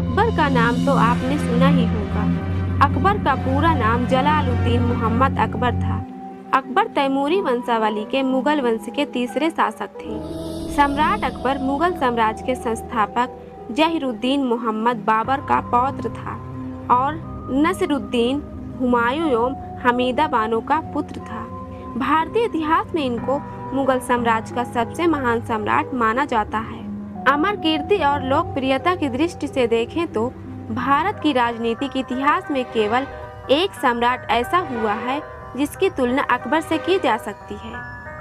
अकबर का नाम तो आपने सुना ही होगा। अकबर का पूरा नाम जलालुद्दीन मोहम्मद अकबर था। अकबर तैमूरी वंशावली के मुगल वंश के तीसरे शासक थे। सम्राट अकबर मुगल साम्राज्य के संस्थापक जहीरुद्दीन मोहम्मद बाबर का पौत्र था और नसरुद्दीन हुमायूं एवं हमीदा बानो का पुत्र था। भारतीय इतिहास में इनको मुगल साम्राज्य का सबसे महान सम्राट माना जाता है। अमर कीर्ति और लोकप्रियता की दृष्टि से देखें तो भारत की राजनीतिक इतिहास में केवल एक सम्राट ऐसा हुआ है जिसकी तुलना अकबर से की जा सकती है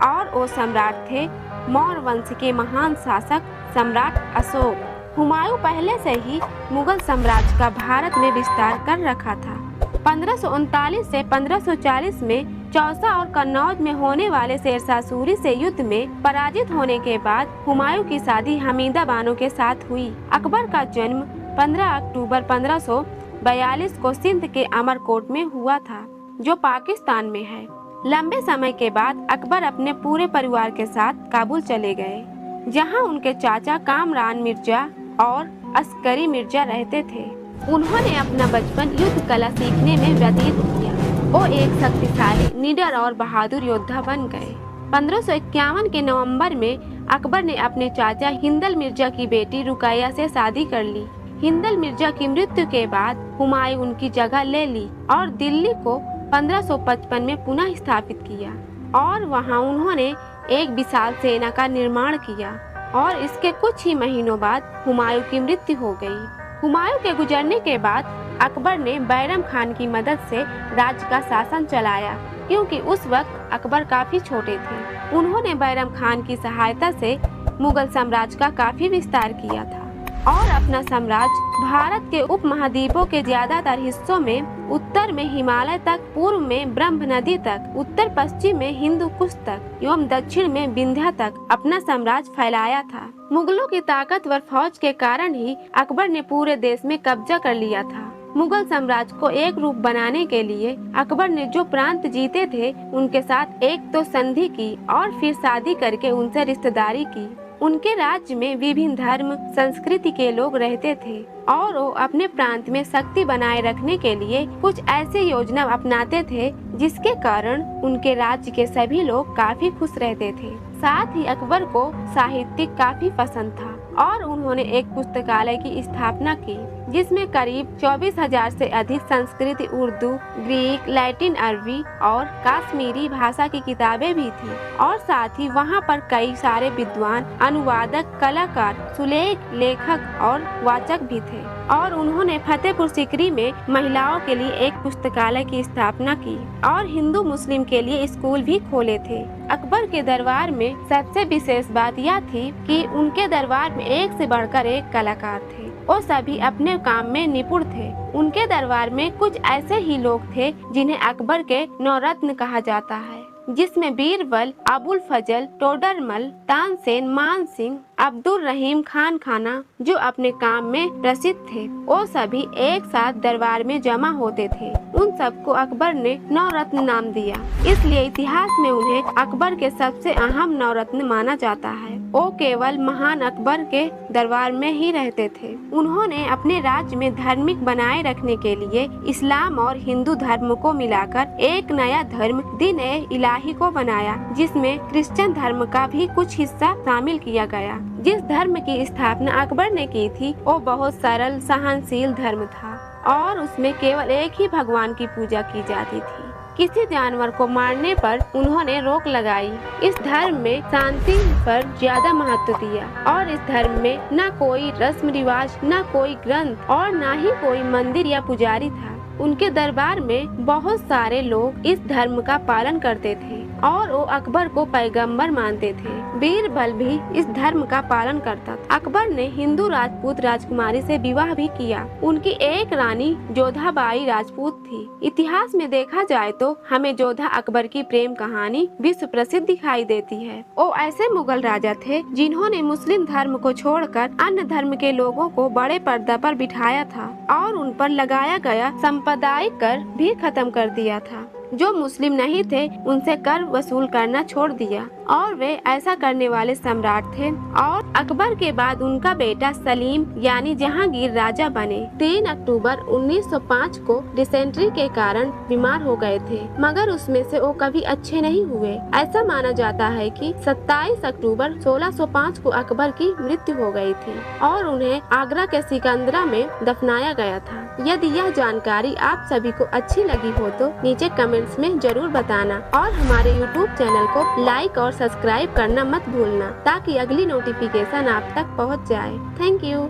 और वो सम्राट थे मौर्य वंश के महान शासक सम्राट अशोक। हुमायूं पहले से ही मुगल साम्राज्य का भारत में विस्तार कर रखा था। 1539 से 1540 में चौसा और कन्नौज में होने वाले शेरशाह सूरी से युद्ध में पराजित होने के बाद हुमायूं की शादी हमीदा बानो के साथ हुई। अकबर का जन्म 15 अक्टूबर 1542 को सिंध के अमरकोट में हुआ था, जो पाकिस्तान में है। लंबे समय के बाद अकबर अपने पूरे परिवार के साथ काबुल चले गए, जहां उनके चाचा कामरान मिर्जा और अस्करी मिर्जा रहते थे। उन्होंने अपना बचपन युद्ध कला सीखने में व्यतीत किया। वो एक शक्तिशाली, निडर और बहादुर योद्धा बन गए। 1551 के नवंबर में अकबर ने अपने चाचा हिंदल मिर्जा की बेटी रुकैया से शादी कर ली। हिंदल मिर्जा की मृत्यु के बाद हुमायूं उनकी जगह ले ली और दिल्ली को 1555 में पुनः स्थापित किया और वहां उन्होंने एक विशाल सेना का निर्माण किया और इसके कुछ ही महीनों बाद हुमायूं की मृत्यु हो गई। हुमायूं के गुजरने के बाद अकबर ने बैरम खान की मदद से राज्य का शासन चलाया, क्योंकि उस वक्त अकबर काफी छोटे थे। उन्होंने बैरम खान की सहायता से मुगल साम्राज्य का काफी विस्तार किया था और अपना साम्राज्य भारत के उपमहाद्वीपों के ज्यादातर हिस्सों में, उत्तर में हिमालय तक, पूर्व में ब्रह्म नदी तक, उत्तर पश्चिम में हिंदू कुश तक एवं दक्षिण में विंध्या तक अपना साम्राज्य फैलाया था। मुगलों की ताकतवर फौज के कारण ही अकबर ने पूरे देश में कब्जा कर लिया था। मुगल साम्राज्य को एक रूप बनाने के लिए अकबर ने जो प्रांत जीते थे उनके साथ एक तो संधि की और फिर शादी करके उनसे रिश्तेदारी की। उनके राज्य में विभिन्न धर्म संस्कृति के लोग रहते थे और वो अपने प्रांत में शक्ति बनाए रखने के लिए कुछ ऐसे योजना अपनाते थे जिसके कारण उनके राज्य के सभी लोग काफी खुश रहते थे। साथ ही अकबर को साहित्य काफी पसंद था और उन्होंने एक पुस्तकालय की स्थापना की जिसमें करीब 24,000 से अधिक संस्कृत, उर्दू, ग्रीक, लैटिन, अरबी और कश्मीरी भाषा की किताबें भी थी और साथ ही वहां पर कई सारे विद्वान, अनुवादक, कलाकार, सुलेख, लेखक और वाचक भी थे। और उन्होंने फतेहपुर सीकरी में महिलाओं के लिए एक पुस्तकालय की स्थापना की और हिंदू मुस्लिम के लिए स्कूल भी खोले थे। अकबर के दरबार में सबसे विशेष बात यह थी कि उनके दरबार में एक से बढ़कर एक कलाकार थे। वो सभी अपने काम में निपुण थे। उनके दरबार में कुछ ऐसे ही लोग थे जिन्हें अकबर के नवरत्न कहा जाता है, जिसमें बीरबल, अबुल फजल, टोडरमल, तानसेन, मान सिंह, अब्दुल रहीम खान खाना, जो अपने काम में प्रसिद्ध थे, वो सभी एक साथ दरबार में जमा होते थे। उन सबको अकबर ने नवरत्न नाम दिया, इसलिए इतिहास में उन्हें अकबर के सबसे अहम नवरत्न माना जाता है। वो केवल महान अकबर के दरबार में ही रहते थे। उन्होंने अपने राज्य में धार्मिक बनाए रखने के लिए इस्लाम और हिंदू धर्म को मिलाकर एक नया धर्म दीन-ए-इलाही को बनाया, जिसमें क्रिश्चियन धर्म का भी कुछ हिस्सा शामिल किया गया। जिस धर्म की स्थापना अकबर ने की थी वो बहुत सरल, सहनशील धर्म था और उसमें केवल एक ही भगवान की पूजा की जाती थी। किसी जानवर को मारने पर उन्होंने रोक लगाई। इस धर्म में शांति पर ज्यादा महत्व दिया और इस धर्म में न कोई रस्म रिवाज, न कोई ग्रंथ और न ही कोई मंदिर या पुजारी था। उनके दरबार में बहुत सारे लोग इस धर्म का पालन करते थे और वो अकबर को पैगंबर मानते थे। बीरबल भी इस धर्म का पालन करता था। अकबर ने हिंदू राजपूत राजकुमारी से विवाह भी किया। उनकी एक रानी जोधाबाई राजपूत थी। इतिहास में देखा जाए तो हमें जोधा अकबर की प्रेम कहानी विश्व प्रसिद्ध दिखाई देती है। वो ऐसे मुगल राजा थे जिन्होंने मुस्लिम धर्म को छोड़कर अन्य धर्म के लोगों को बड़े पर्दा पर बिठाया था और उन पर लगाया गया सांप्रदायिक कर भी खत्म कर दिया था। जो मुस्लिम नहीं थे उनसे कर वसूल करना छोड़ दिया और वे ऐसा करने वाले सम्राट थे। और अकबर के बाद उनका बेटा सलीम यानी जहांगीर राजा बने। 3 अक्टूबर 1905 को डिसेंट्री के कारण बीमार हो गए थे, मगर उसमें से वो कभी अच्छे नहीं हुए। ऐसा माना जाता है कि 27 अक्टूबर 1605 को अकबर की मृत्यु हो गई थी और उन्हें आगरा के सिकंदरा में दफनाया गया था। यदि यह जानकारी आप सभी को अच्छी लगी हो तो नीचे कमेंट्स में जरूर बताना और हमारे YouTube चैनल को लाइक और सब्सक्राइब करना मत भूलना, ताकि अगली नोटिफिकेशन आप तक पहुंच जाए। Thank you.